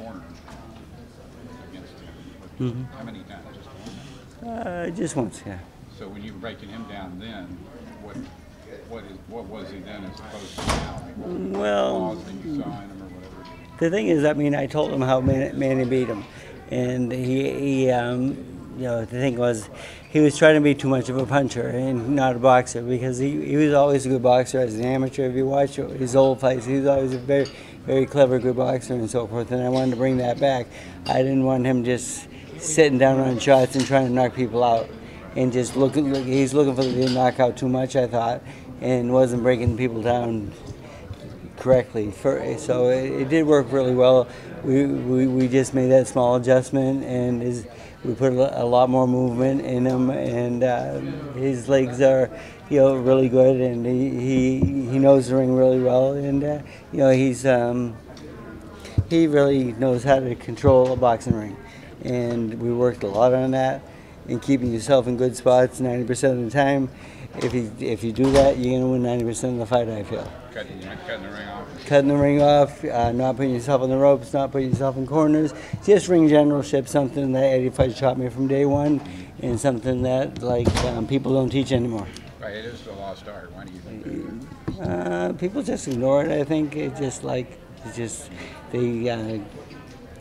corner against him. How many times? Just once? Just once, yeah. So when you were breaking him down then, what was he then as opposed to now? Well, Flaws that you saw in him or whatever? the thing is, I mean, I told him how Manny beat him, and he the thing was, he was trying to be too much of a puncher and not a boxer, because he was always a good boxer as an amateur. If you watch his old fights, he was always a very, very clever, good boxer and so forth, and I wanted to bring that back. I didn't want him just sitting down on shots and trying to knock people out, and just he's looking for the knockout too much, I thought, and wasn't breaking people down correctly. So it did work really well. We just made that small adjustment, and we put a lot more movement in him, and his legs are, really good, and he knows the ring really well, and he really knows how to control a boxing ring, and we worked a lot on that, and keeping yourself in good spots 90% of the time. If you do that, you're gonna win 90% of the fight, I feel. Cutting the ring off. Cutting the ring off, not putting yourself on the ropes, not putting yourself in corners. Just ring generalship, something that Eddie Fudge taught me from day one, and something that people don't teach anymore. Right, it is the lost art. Why do you think that? People just ignore it. I think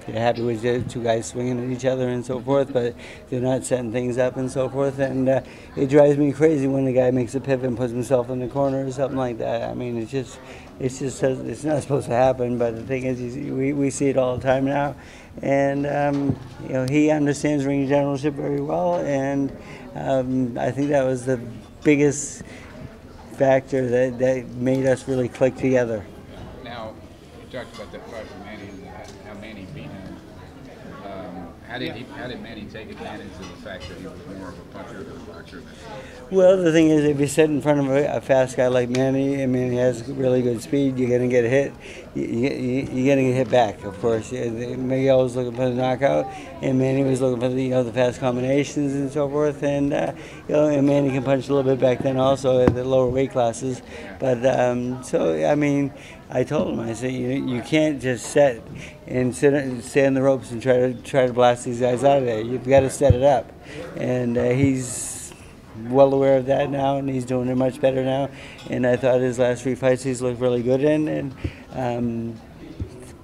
they're happy with the two guys swinging at each other and so forth, but they're not setting things up and so forth. And it drives me crazy when the guy makes a pivot and puts himself in the corner or something like that. I mean, it's not supposed to happen. But the thing is, we see it all the time now, and he understands ring generalship very well. And I think that was the biggest factor that made us really click together. Now, you talked about that fight with Manny, how Manny beat him. How did Manny take advantage of the fact that he was more of a puncher than a boxer? Well, the thing is, if you sit in front of a fast guy like Manny, and Manny has really good speed, you're going to get hit. You're going to get hit back, of course. Miguel was looking for the knockout, and Manny was looking for the fast combinations and so forth. And and Manny can punch a little bit back then also at the lower weight classes. But so I mean, I told him, I said, you can't just stay on the ropes and try to blast these guys out of there. You've got to set it up, and he's well aware of that now, and he's doing it much better now. And I thought his last 3 fights he's looked really good in,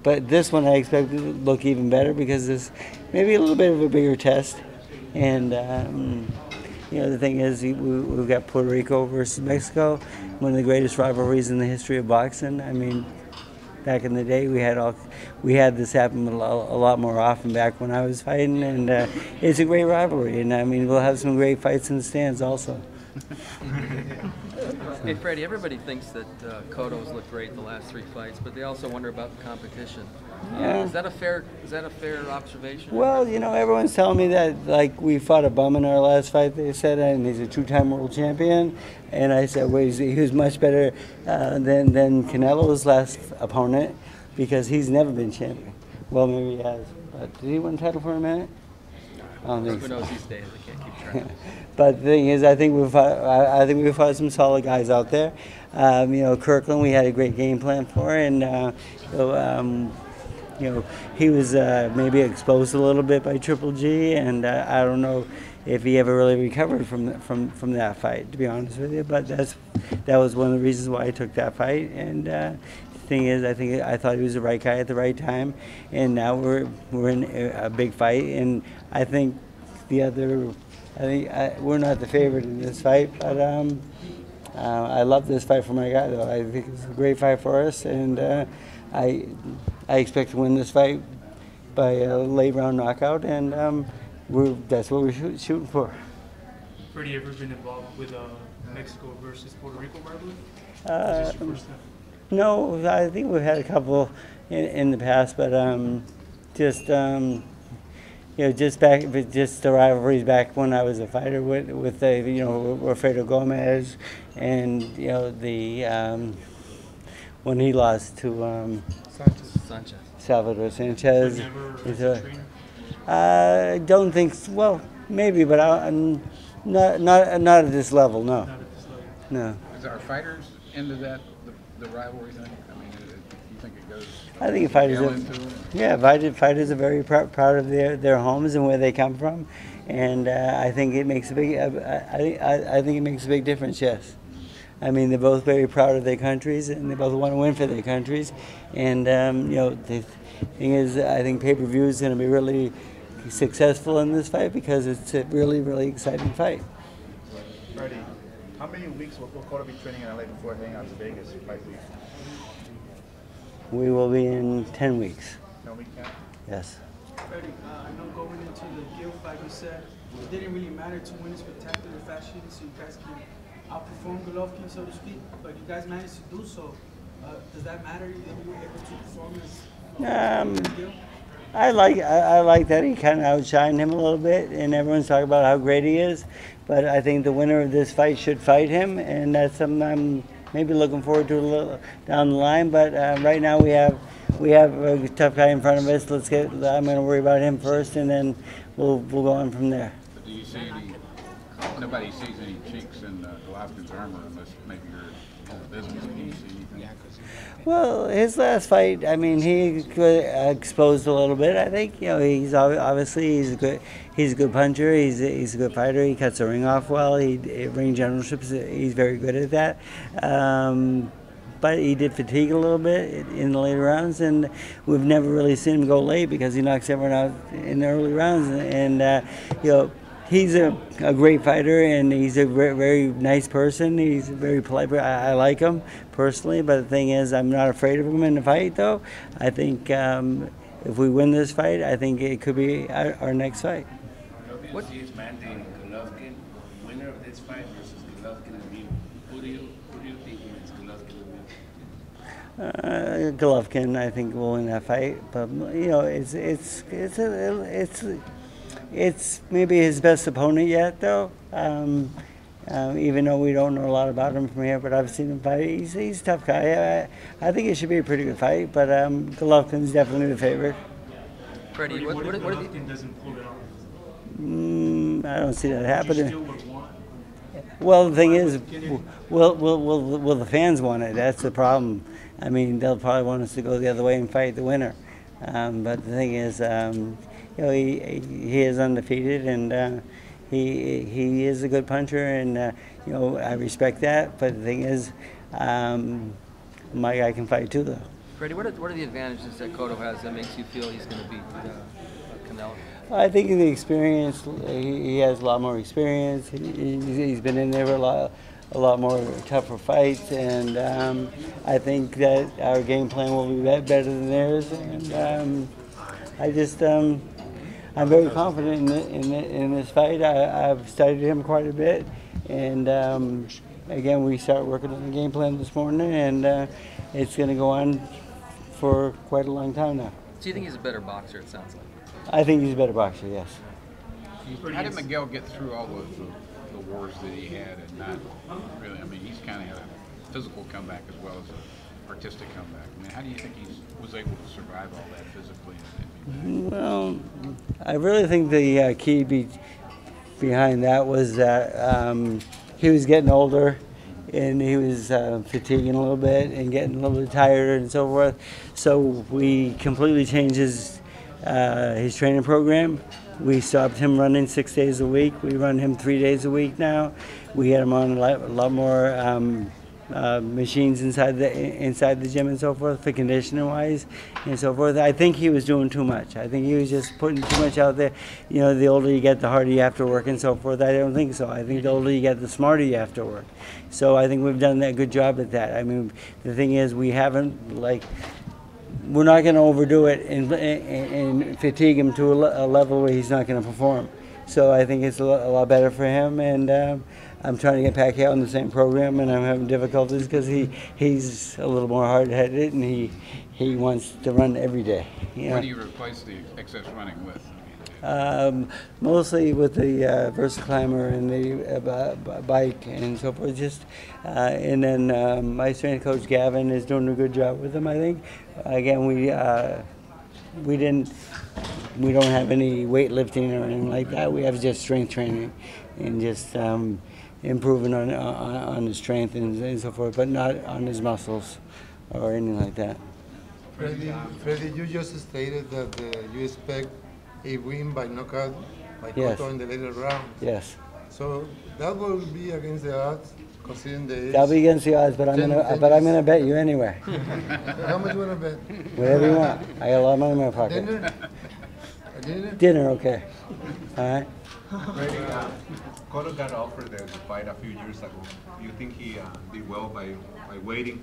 but this one I expect to look even better, because this maybe a little bit of a bigger test. And the thing is, we've got Puerto Rico versus Mexico, one of the greatest rivalries in the history of boxing. I mean, back in the day, we had this happen a lot more often back when I was fighting, and it's a great rivalry. And I mean, we'll have some great fights in the stands also. Hey Freddie, everybody thinks that Cotto's looked great the last 3 fights, but they also wonder about the competition. Is that a fair observation? Well, everyone's telling me that we fought a bum in our last fight, they said, and he's a 2-time world champion. And I said, well, he was much better than Canelo's last opponent, because he's never been champion. Well, maybe he has. But did he win the title for a minute? I don't think so. Who knows these days? I can't keep track. But the thing is, I think we fought some solid guys out there. Kirkland, we had a great game plan for, and he was maybe exposed a little bit by Triple G, and I don't know if he ever really recovered from that fight, to be honest with you. But that was one of the reasons why I took that fight. And the thing is, I thought he was the right guy at the right time, and now we're in a big fight, and I think we're not the favorite in this fight, but I love this fight for my guy, though. I think it's a great fight for us, and I expect to win this fight by a late round knockout, and that's what we're shooting for. Freddie, ever been involved with Mexico versus Puerto Rico rivalry? Is this your first time? No, I think we've had a couple in the past, but just the rivalries back when I was a fighter with Alfredo Gomez, and when he lost to Sanchez. Salvador Sanchez. But never as a trainer? I don't think so. Well, maybe, but I'm not at this level. No, Not at this level. no. Is our fighters into that the rivalry thing? I mean, think it goes? I think fighters Miguel are, into it? yeah, fighters are very proud of their homes and where they come from, and I think it makes a big. I think it makes a big difference. Yes, I mean they're both very proud of their countries, and they both want to win for their countries, and the thing is, I think pay-per-view is going to be really successful in this fight because it's a really, really exciting fight. Freddie, how many weeks will Cotto be training in LA before heading out to Vegas? 5 weeks. We will be in 10 weeks. 10 week camp? Yes. Freddie, I know going into the Gil fight, you said it didn't really matter to win in spectacular fashion, so you guys can outperform Golovkin, so to speak. But you guys managed to do so. Does that matter that you were able to perform as Gil? I like that he kind of outshined him a little bit, and everyone's talking about how great he is. But I think the winner of this fight should fight him, and that's something I'm maybe looking forward to a little down the line. But right now we have a tough guy in front of us. I'm going to worry about him first, and then we'll go on from there. But do you see any? Nobody sees any cheeks in Golovkin's armor unless maybe you're in the business. Do you see anything? Well, his last fight, I mean, he got exposed a little bit. I think he's obviously he's a good puncher. He's a good fighter. He cuts the ring off well. Ring generalships. He's very good at that. But he did fatigue a little bit in the later rounds, and we've never really seen him go late because he knocks everyone out in the early rounds. And he's a great fighter, and he's a very, very nice person. He's very polite. I like him personally, but the thing is, I'm not afraid of him in the fight, though. I think if we win this fight, I think it could be our next fight. What is mandating Golovkin, winner of this fight versus Golovkin and me? Who do you think wins, Golovkin and me? Golovkin, I think, will win that fight, but it's maybe his best opponent yet, though. Even though we don't know a lot about him from here, but I've seen him fight. He's a tough guy. I think it should be a pretty good fight, but Golovkin's definitely the favorite. Freddie, what if are the Golovkin doesn't pull it off? I don't see that You happening. still would want. Well, the thing is, will the fans want it? That's the problem. I mean, they'll probably want us to go the other way and fight the winner. But the thing is, he is undefeated, and he is a good puncher, and I respect that. But the thing is, my guy can fight too, though. Freddie, what are the advantages that Cotto has that makes you feel he's going to beat Canelo? I think the experience, he has a lot more experience. He's been in there for a lot more tougher fights, and I think that our game plan will be better than theirs. And I'm very confident in this fight. I've studied him quite a bit, and again, we started working on the game plan this morning, and it's going to go on for quite a long time now. Do you think he's a better boxer, it sounds like? I think he's a better boxer, yes. How did Miguel get through all the wars that he had and not really? I mean, he's kind of had a physical comeback as well as an artistic comeback. I mean, how do you think he was able to survive all that physically and be back? Well, I really think the key behind that was that he was getting older, and he was fatiguing a little bit and getting a little bit tired and so forth. So we completely changed his training program. We stopped him running 6 days a week. We run him 3 days a week now. We had him on a lot more machines inside the gym and so forth for conditioning wise and so forth. I think he was doing too much. I think he was just putting too much out there. The older you get, the harder you have to work and so forth. I don't think so. I think the older you get, the smarter you have to work. So I think we've done a good job at that. I mean, the thing is, we haven't we're not going to overdo it and fatigue him to a level where he's not going to perform. So I think it's a lot better for him, and I'm trying to get Pacquiao on the same program, and I'm having difficulties because he's a little more hard-headed, and he wants to run every day. What do you replace the excess running with? Mostly with the VersaClimber and the bike and so forth. And then my strength coach Gavin is doing a good job with them. I think. Again, we don't have any weightlifting or anything like that. We have just strength training and just improving on his strength and so forth, but not on his muscles or anything like that. Freddie, you just stated that you expect a win by knockout by Yes. Cotto in the later round. Yes. So that will be against the odds, considering the age. That'll be against the odds, but I'm gonna bet you anyway. How much you wanna bet? Whatever you want. I got a lot of money in my pocket. Dinner? A dinner? Dinner, okay. All right. Freddie, Cotto got offered the fight a few years ago. Do you think he did well by waiting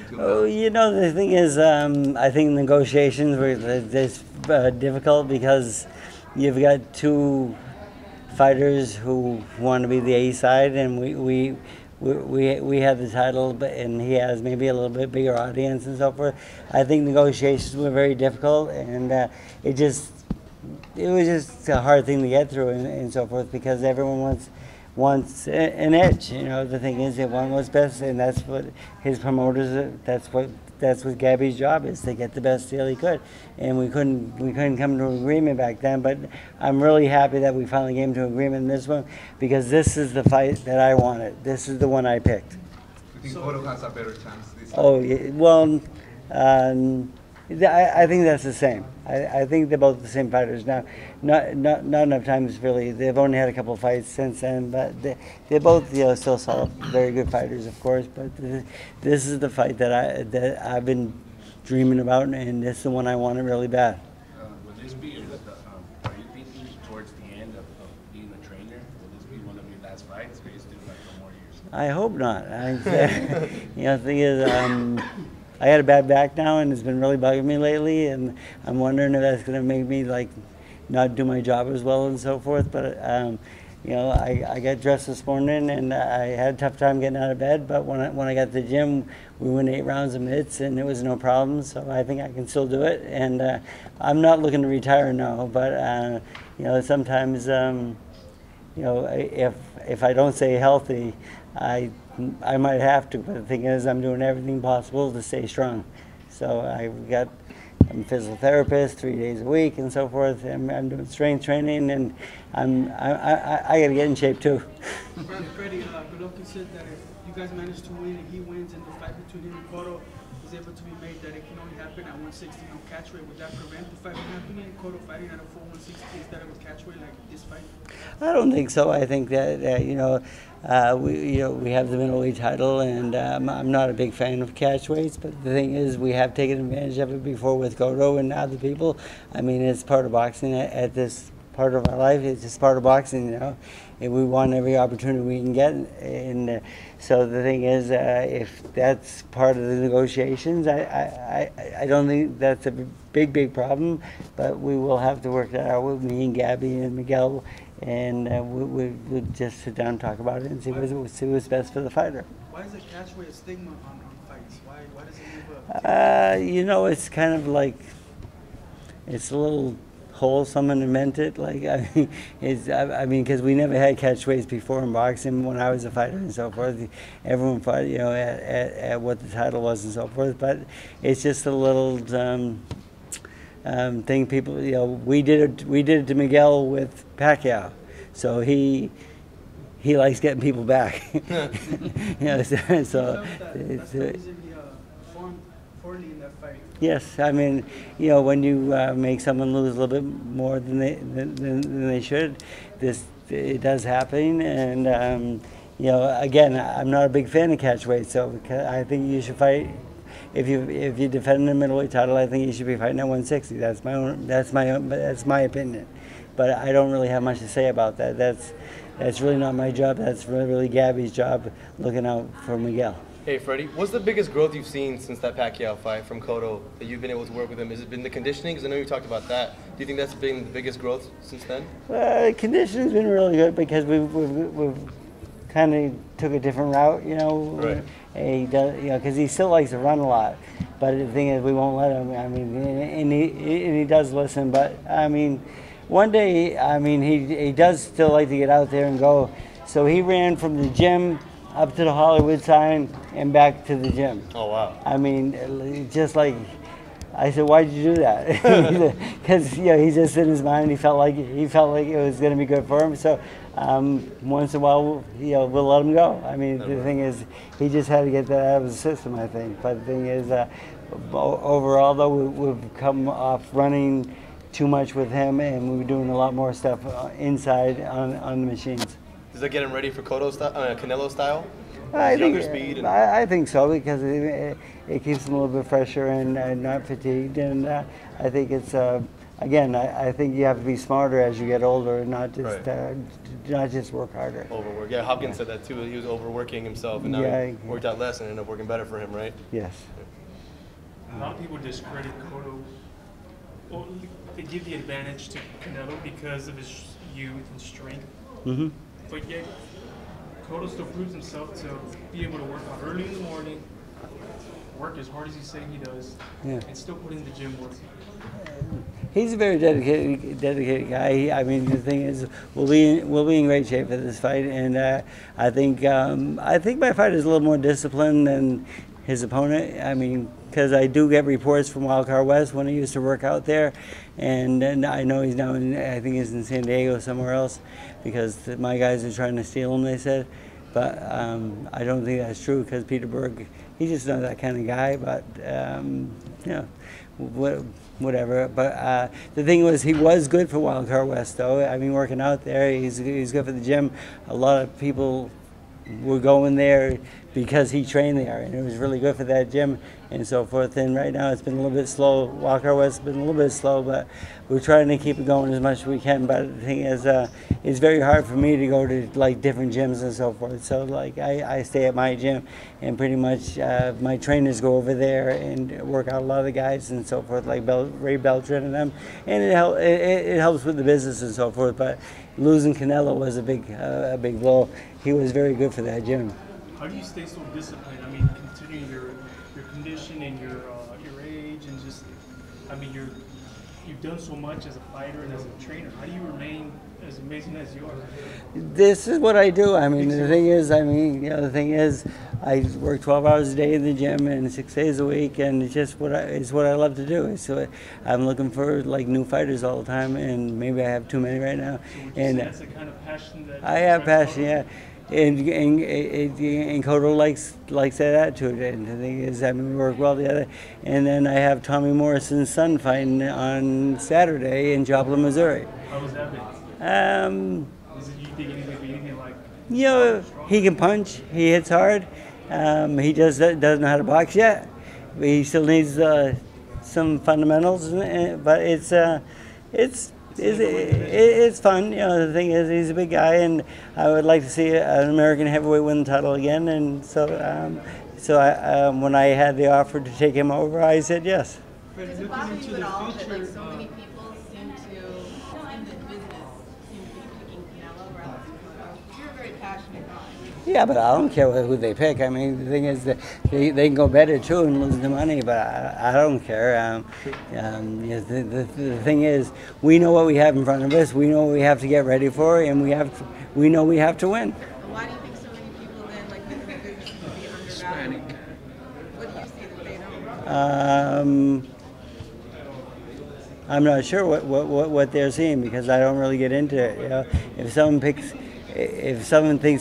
until now? Oh, you know, the thing is, I think negotiations were difficult because you've got two fighters who want to be the A side, and we have the title, and he has maybe a little bit bigger audience and so forth. I think negotiations were very difficult, and it was just a hard thing to get through and so forth, because everyone wants an edge. You know, the thing is, they want what's best, and that's what his promoters. That's what Gabby's job is, to get the best deal he could. And we couldn't come to an agreement back then. But I'm really happy that we finally came to an agreement in this one, because this is the fight that I wanted. This is the one I picked. Do you think Cotto has a better chance this time? Oh, yeah, well, I think that's the same. I think they're both the same fighters now. Not enough times really. They've only had a couple of fights since then, but they're both still solid, very good fighters, of course. But this is the fight that I've been dreaming about, and this is the one I wanted really bad. Will this be, are you thinking towards the end of being a trainer? Will this be one of your last fights, or you still got a couple more years? I hope not. The thing is, I had a bad back now, and it's been really bugging me lately, and I'm wondering if that's going to make me not do my job as well and so forth. But I got dressed this morning, and I had a tough time getting out of bed. But when I got to the gym, we went 8 rounds of mitts, and it was no problem. So I think I can still do it. And I'm not looking to retire now, but sometimes if I don't stay healthy, I might have to, but the thing is, I'm doing everything possible to stay strong. So I'm a physical therapist 3 days a week and so forth. And I'm doing strength training, and I got to get in shape too. Freddie, Golovkin said that if you guys manage to win and he wins, and the fight between him and Cotto is able to be made, that it can only happen at 160 no catch weight. Would that prevent the fight from happening? Cotto fighting at a full 160 instead of a catch weight like this fight? I don't think so. I think that we have the middleweight title, and I'm not a big fan of catch weights. But the thing is, we have taken advantage of it before with Cotto and other people. I mean, it's part of boxing at this part of our life. It's just part of boxing, and we want every opportunity we can get. And so the thing is, if that's part of the negotiations, I don't think that's a big problem. But we will have to work that out with me and Gabby and Miguel. And we'll just sit down and talk about it and see what's best for the fighter. Why is the catch weight a stigma on fights? Why does it move up? It's kind of like, it's a little hole someone invented. Because we never had catch weights before in boxing when I was a fighter and so forth. Everyone fought, at what the title was and so forth. But it's just a little thing people, we did it to Miguel with Pacquiao, so he likes getting people back. That's the reason he performed poorly in that fight. Yes, I mean, when you make someone lose a little bit more than they should, it does happen. And again, I'm not a big fan of catch weight, so I think you should fight. If you defend the middleweight title, I think you should be fighting at 160. That's my opinion. But I don't really have much to say about that. That's really not my job. That's really Gabby's job, looking out for Miguel. Hey Freddie, what's the biggest growth you've seen since that Pacquiao fight from Cotto that you've been able to work with him? Has it been the conditioning? Because I know you talked about that. Do you think that's been the biggest growth since then? Well, conditioning's been really good because we've kind of took a different route, Right. He does, because he still likes to run a lot. But the thing is, we won't let him. I mean, and he does listen. But I mean, one day, he does still like to get out there and go. So he ran from the gym up to the Hollywood sign and back to the gym. Oh wow! I mean, just like I said, why'd you do that? Because he just in his mind he felt like it was going to be good for him. So once in a while, we'll let him go. I mean, the thing is, he just had to get that out of his system, I think. But the thing is, overall, though, we've come off running too much with him, and we're doing a lot more stuff inside on the machines. Does that get him ready for Canelo style? I think so, because it keeps him a little bit fresher and not fatigued. And I think it's again, I think you have to be smarter as you get older, and not just work harder. Overwork. Yeah, Hopkins said that too. He was overworking himself, and now he worked out less and ended up working better for him, right? Yes. A lot of people discredit Cotto. Well, they give the advantage to Canelo because of his youth and strength. Mm-hmm. But yet, Cotto still proves himself to be able to work out early in the morning, work as hard as he's saying he does, and still put in the gym work. He's a very dedicated guy. I mean, the thing is, we'll be in great shape for this fight, and I think my fight is a little more disciplined than his opponent. I mean, because I do get reports from Wildcard West when he used to work out there, and I know he's now I think he's in San Diego somewhere else, because my guys are trying to steal him, they said. But I don't think that's true, because Peter Berg, he's just not that kind of guy. But whatever. But the thing was, he was good for Wildcard West, though. I mean, working out there, he's good for the gym. A lot of people were going there because he trained there, and it was really good for that gym and so forth. And right now it's been a little bit slow. Wildcard West has been a little bit slow, but we're trying to keep it going as much as we can. But the thing is, it's very hard for me to go to like different gyms and so forth. So like I stay at my gym, and pretty much my trainers go over there and work out a lot of the guys and so forth, like Ray Beltran and them, and it helps with the business and so forth. But losing Canelo was a big blow. He was very good for that gym. How do you stay so disciplined? I mean, considering your condition and your age, and just, I mean, you've done so much as a fighter and as a trainer. How do you remain as amazing as you are? This is what I do. I mean, the thing is, I work 12 hours a day in the gym and 6 days a week, and it's just what I love to do. So I'm looking for like new fighters all the time, and maybe I have too many right now. So would you say that's the kind of passion that I have passion, yeah. And Cotto likes that attitude. And the thing is, I mean, we work well together. And then I have Tommy Morrison's son fighting on Saturday in Joplin, Missouri. How was that been? You think anything be anything like? You know, he can punch. He hits hard. He doesn't know how to box yet. He still needs some fundamentals, but it's fun. You know, the thing is, he's a big guy, and I would like to see an American heavyweight win the title again. And so when I had the offer to take him over, I said yes. Does it bother you at all that like so many people seem to, in the business, seem to be picking Canelo rather than Cotto? You're a very passionate guy. Yeah, but I don't care who they pick. I mean, the thing is that they can go better too and lose the money, but I don't care. The thing is, we know what we have in front of us. We know what we have to get ready for, and we know we have to win. Why do you think so many people then like look at the business to be undervalued? What do you see that they don't? I'm not sure what they're seeing, because I don't really get into it. You know, if someone thinks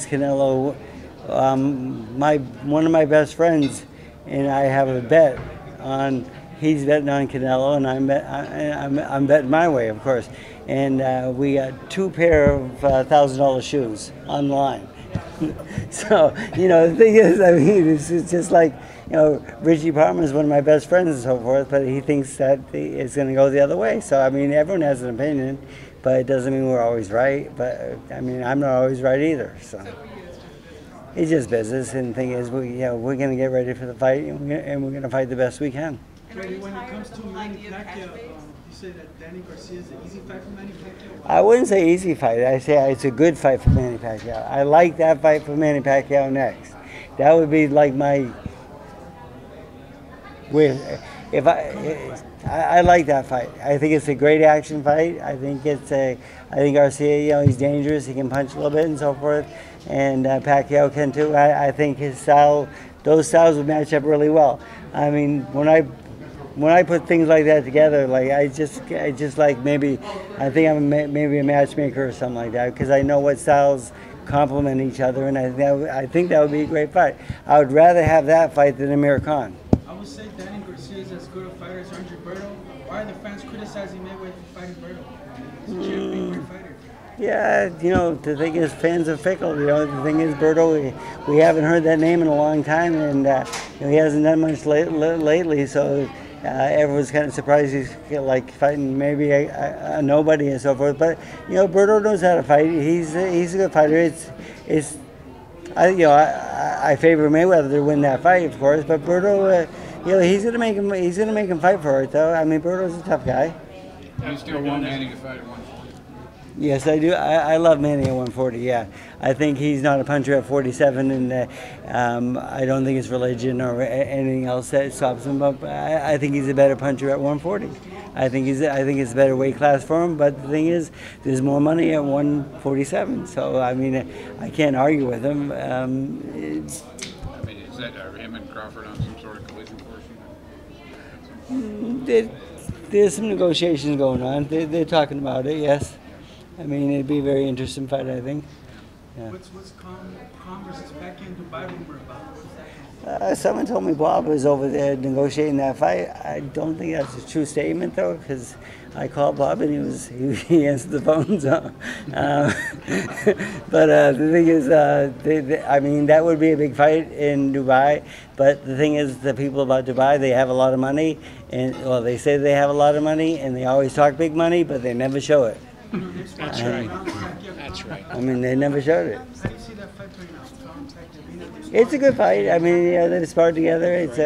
Canelo, one of my best friends and I have a bet on. He's betting on Canelo, and I'm betting my way, of course. And we got 2 pair of $1,000 shoes on the line. So, you know, the thing is, I mean, it's just like, you know, Richie Palmer is one of my best friends and so forth, but he thinks that it's going to go the other way. So, I mean, everyone has an opinion, but it doesn't mean we're always right. But, I mean, I'm not always right either. So it's just business, and the thing is, we're going to get ready for the fight, and we're going to fight the best we can. Freddie, when it comes to Manny Pacquiao, you say that Danny Garcia is an easy fight for Manny Pacquiao? I wouldn't say easy fight. I say it's a good fight for Manny Pacquiao. I like that fight for Manny Pacquiao next. That would be like my. I like that fight. I think it's a great action fight. I think Garcia, you know, he's dangerous. He can punch a little bit and so forth, and Pacquiao can too. I think his style, those styles would match up really well. I mean, when I put things like that together, like I just like maybe I think I'm maybe a matchmaker or something like that, because I know what styles complement each other, and I think that would be a great fight. I would rather have that fight than Amir Khan. I would say Danny Garcia is as good a fighter as Andre Berto? Why are the fans criticizing Mayweather for fighting Berto? He's a champion, great fighter. Yeah, the thing is, fans are fickle. The thing is, Berto, we haven't heard that name in a long time, and he hasn't done much lately. So everyone's kind of surprised he's like fighting maybe a nobody and so forth. But Berto knows how to fight. He's a good fighter. I favor Mayweather to win that fight, of course. But Berto, he's gonna make him fight for it, though. I mean, Berto's a tough guy. You still want Manny to fight at 140? Yes, I do. I love Manny at 140, yeah. I think he's not a puncher at 47, and I don't think it's religion or anything else that stops him. But I think he's a better puncher at 140. I think it's a better weight class for him. But the thing is, there's more money at 147. So I mean, I can't argue with him. I mean, is that him and Crawford on some sort of collision course? There's some negotiations going on. They're talking about it. Yes. I mean, it'd be a very interesting fight, I think. Yeah. What's Khan versus Pacquiao in Dubai rumor about? What's that? Someone told me Bob was over there negotiating that fight. I don't think that's a true statement, though, because I called Bob and he answered the phone. So, but the thing is, I mean, that would be a big fight in Dubai. But the thing is, the people about Dubai, they have a lot of money, and well, they say they have a lot of money, and they always talk big money, but they never show it. That's right. That's right. I mean, they never showed it. How do you see that fight playing out? It's a good fight. I mean, they sparred together. It's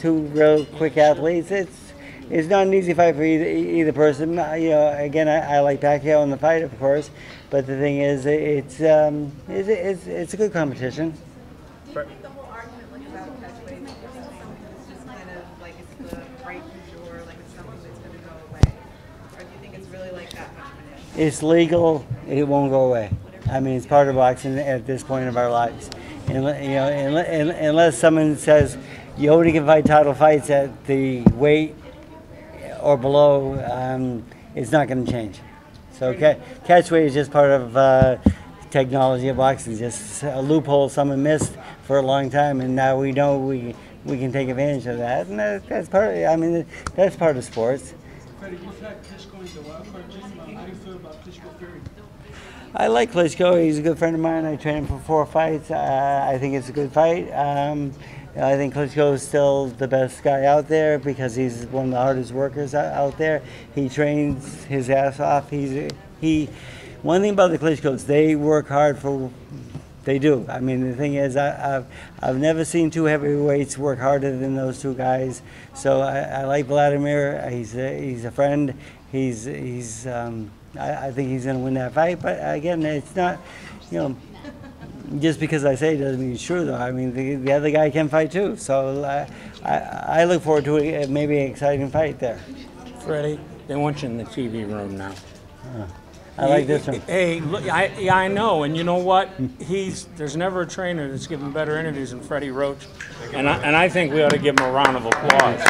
two real quick athletes. It's not an easy fight for either person. Again, I like Pacquiao in the fight, of course, but the thing is, it's a good competition. Do you think the whole argument about catchweight, do you think it's something that's just kind of like it's the right du jour, like it's something that's going to go away, or do you think it's really like that much of an issue? It's legal. It won't go away. I mean, it's part of boxing at this point of our lives. Unless someone says you only can fight title fights at the weight or below, it's not going to change. So catchweight is just part of technology of boxing. Just a loophole someone missed for a long time, and now we know we can take advantage of that. And that's part. That's part of sports. Freddie, you've had Klitschko in the wild card gym. How do you feel about Klitschko Fury? I like Klitschko. He's a good friend of mine. I trained him for 4 fights. I think it's a good fight. I think Klitschko is still the best guy out there because he's one of the hardest workers out there. He trains his ass off. One thing about the Klitschkos, they work hard for. They do. I mean, the thing is, I've never seen 2 heavyweights work harder than those 2 guys. So I like Vladimir. He's a friend. I think he's going to win that fight. But again, it's not, just because I say it doesn't mean it's true, though. I mean, the other guy can fight too. So I look forward to maybe an exciting fight there. Freddie, they want you in the TV room now. I like this one. Hey, look, I know, and you know what? There's never a trainer that's given better interviews than Freddie Roach, and I think we ought to give him a round of applause.